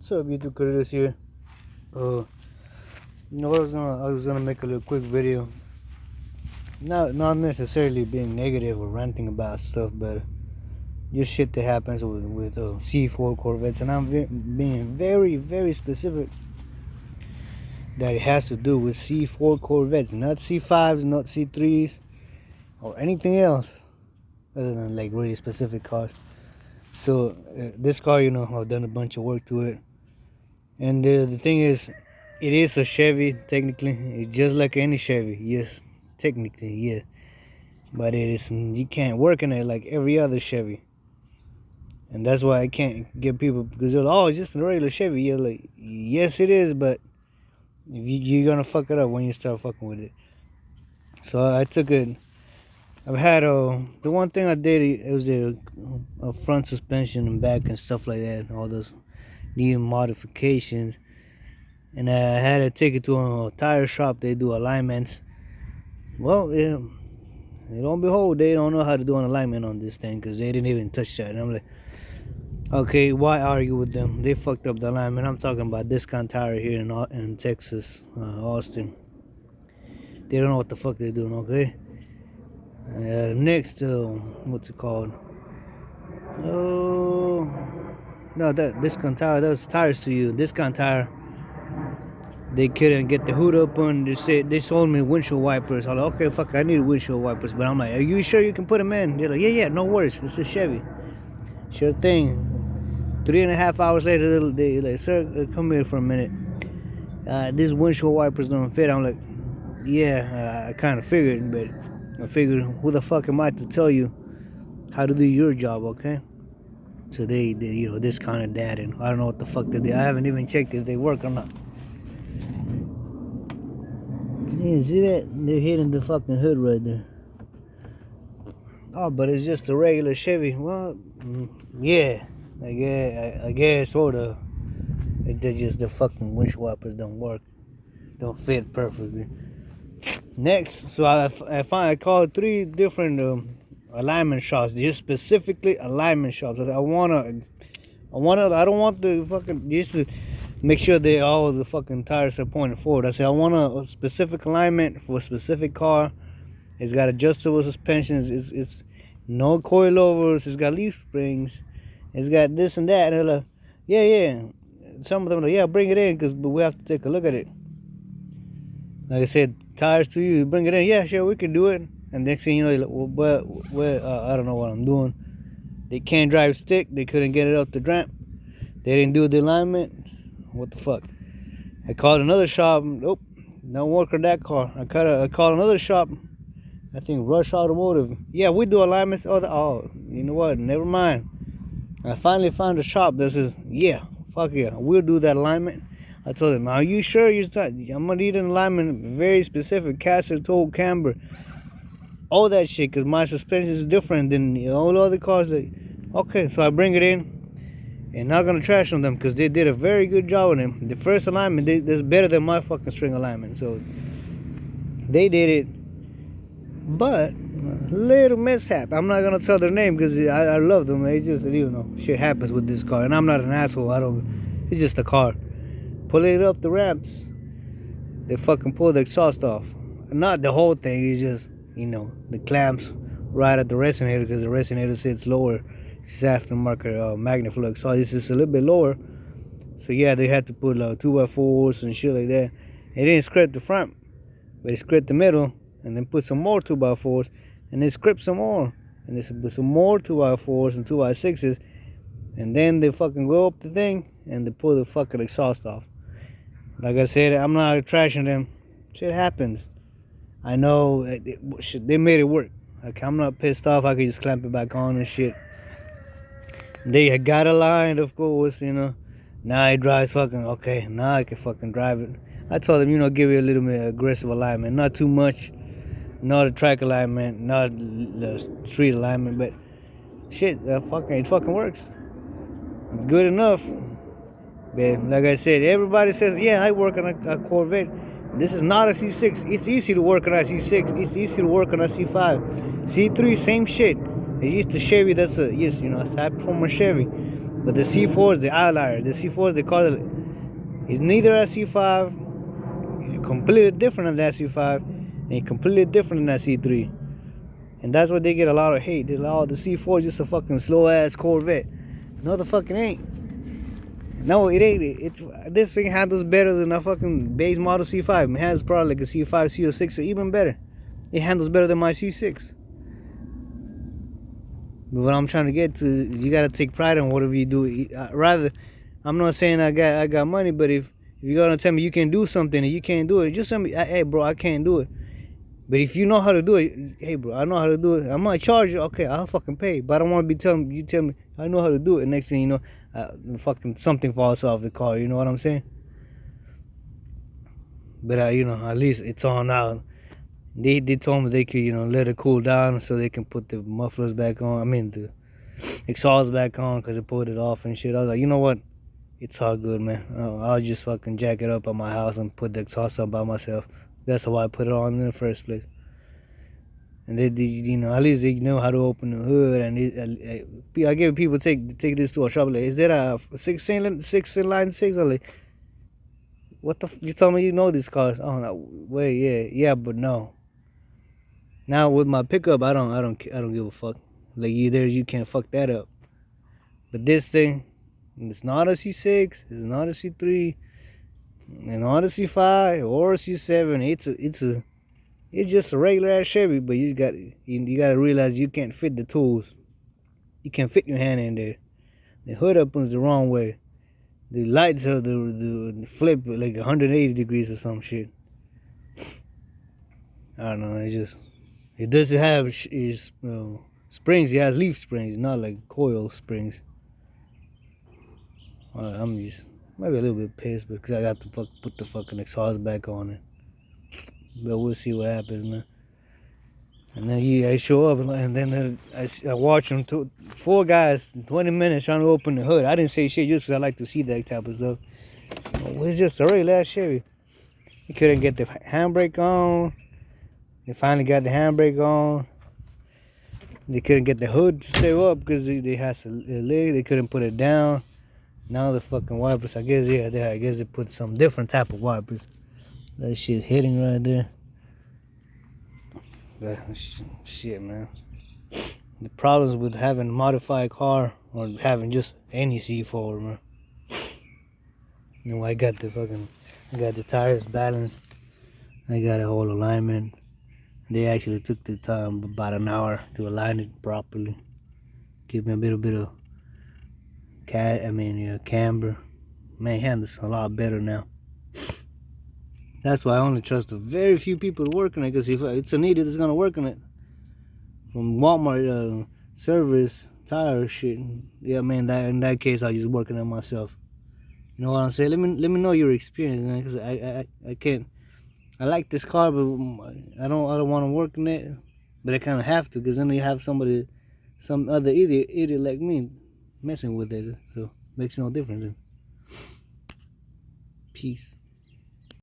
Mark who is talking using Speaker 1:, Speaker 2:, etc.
Speaker 1: What's up, YouTube creators here? I was gonna make a little quick video. Not necessarily being negative or ranting about stuff, but just shit that happens with C4 Corvettes, and I'm being very, very specific that it has to do with C4 Corvettes, not C5s, not C3s, or anything else other than like really specific cars. So this car, I've done a bunch of work to it. And the thing is, it is a Chevy, technically. It's just like any Chevy. Yes, technically, yeah. But it is, you can't work in it like every other Chevy. And that's why I can't get people, because they're like, oh, it's just a regular Chevy. You're like, yes, it is, but you're going to fuck it up when you start fucking with it. So I took it. I've had the one thing I did, it was a front suspension and back and stuff like that. All those new modifications. And I had to take it to a tire shop. They do alignments. Well, yeah, lo and behold, they don't know how to do an alignment on this thing because they didn't even touch that. And I'm like, okay, why argue with them? They fucked up the alignment. I'm talking about Discount Tire here in Texas, Austin. They don't know what the fuck they're doing, okay? Next, what's it called? Oh, no, that Discount Tire, those tires to you. Discount Tire. They couldn't get the hood open. They sold me windshield wipers. I'm like, okay, fuck, I need windshield wipers. But I'm like, are you sure you can put them in? They're like, yeah, no worries. It's a Chevy. Sure thing. 3.5 hours later, they're like, sir, come here for a minute. These windshield wipers don't fit. I'm like, yeah, I kind of figured, but I figured, who the fuck am I to tell you how to do your job, okay? So they discounted that, and I don't know what the fuck they did. I haven't even checked if they work or not. Yeah, see that? They're hitting the fucking hood right there. Oh, but it's just a regular Chevy. Well, yeah, I guess sort of. They're just the fucking windshield wipers don't work, don't fit perfectly. Next, so I called 3 different alignment shops, just specifically alignment shops. I don't want the fucking just to make sure they all the fucking tires are pointed forward. I said I want a specific alignment for a specific car. It's got adjustable suspensions. It's no coilovers. It's got leaf springs. It's got this and that. And they're like, yeah. Some of them are like, yeah, bring it in because we have to take a look at it. Like I said, tires to you, bring it in. Yeah, sure, we can do it. And next thing you know, you're like, well, I don't know what I'm doing. They can't drive stick. They couldn't get it up the ramp. They didn't do the alignment. What the fuck? I called another shop. Nope, don't work on that car. I called another shop. I think Rush Automotive. Yeah, we do alignments. Oh, you know what? Never mind. I finally found a shop that says, yeah, fuck yeah, we'll do that alignment. I told them, are you sure I'm gonna need an alignment very specific, caster, toe, camber, all that shit, because my suspension is different than all other cars. Okay, so I bring it in. And not gonna trash on them because they did a very good job on them. The first alignment, that's better than my fucking string alignment. So they did it, but little mishap. I'm not gonna tell their name because I love them. It's just shit happens with this car, and I'm not an asshole. It's just a car. Pulling it up the ramps, they fucking pull the exhaust off. Not the whole thing. It's just the clamps right at the resonator because the resonator sits lower. It's aftermarket Magnaflow exhaust. This is a little bit lower, so yeah, they had to put 2x4s and shit like that. They didn't scrape the front, but they scraped the middle, and then put some more 2x4s, and then scraped some more, and they put some more 2x4s and 2x6s, and then they fucking go up the thing and they pull the fucking exhaust off. Like I said, I'm not trashing them. Shit happens. I know they made it work. Like, I'm not pissed off. I could just clamp it back on and shit. They got aligned, of course, Now he drives fucking, okay, now I can fucking drive it. I told him, give you a little bit of aggressive alignment. Not too much. Not a track alignment. Not the street alignment. But shit, it fucking works. It's good enough. But like I said, everybody says, yeah, I work on a Corvette. This is not a C6. It's easy to work on a C6. It's easy to work on a C5. C3, same shit. It's just a Chevy. That's a high performance Chevy. But the C4 is the outlier. The C4 is the car that is neither a C5, completely different than that C5, and completely different than that C3. And that's why they get a lot of hate. They allow the C4 just a fucking slow ass Corvette. No, the fucking ain't. No, it ain't. This thing handles better than a fucking base model C5. It has probably like a C5, C06, or even better. It handles better than my C6. But what I'm trying to get to is you gotta take pride in whatever you do. Rather, I'm not saying I got money, but if you're gonna tell me you can do something and you can't do it, just tell me, hey bro, I can't do it. But if you know how to do it, hey bro, I know how to do it. I might charge you, okay, I'll fucking pay. But I don't want to be telling you, tell me I know how to do it. Next thing you know, fucking something falls off the car. You know what I'm saying? But you know, at least it's on now. They told me they could, you know, let it cool down so they can put the mufflers back on. I mean the exhaust back on because they pulled it off and shit. I was like, you know what? It's all good, man. I'll just fucking jack it up at my house and put the exhaust up by myself. That's why I put it on in the first place. And they you know, at least they know how to open the hood. And I give people take this to a shop. Like, is there a 6-line 6? I'm like, what the? You told me you know these cars? Oh no, wait, yeah, but no. Now with my pickup, I don't give a fuck. Like you can't fuck that up. But this thing, it's not a C6, it's not a C3, and not a C5 or a C7. It's just a regular ass Chevy. But you gotta realize you can't fit the tools. You can't fit your hand in there. The hood opens the wrong way. The lights are the flip like 180 degrees or some shit. I don't know. It doesn't have springs. It has leaf springs, not like coil springs. I'm just maybe a little bit pissed because I got to put the fucking exhaust back on it. But we'll see what happens, man. And then I show up, and then I watch them. 4 guys, 20 minutes trying to open the hood. I didn't say shit just because I like to see that type of stuff. It's just a regular ass Chevy. He couldn't get the handbrake on. They finally got the handbrake on. They couldn't get the hood to stay up because they had a leg. They couldn't put it down. Now the fucking wipers, I guess they put some different type of wipers. That shit's hitting right there. But shit, man. The problems with having a modified car or having just any C4, man. You know, I got the tires balanced. I got a whole alignment. They actually took the time, about an hour, to align it properly. Give me a little bit of camber. Man, handles a lot better now. That's why I only trust a very few people to work on it. Because if it's an idiot that's gonna work on it, from Walmart service tire shit, yeah, man. In that case, I just working on it myself. You know what I'm saying? Let me know your experience, man. Because I can't. I like this car, but I don't want to work on it. But I kind of have to, because then you have some other idiot like me messing with it. So makes no difference. Peace.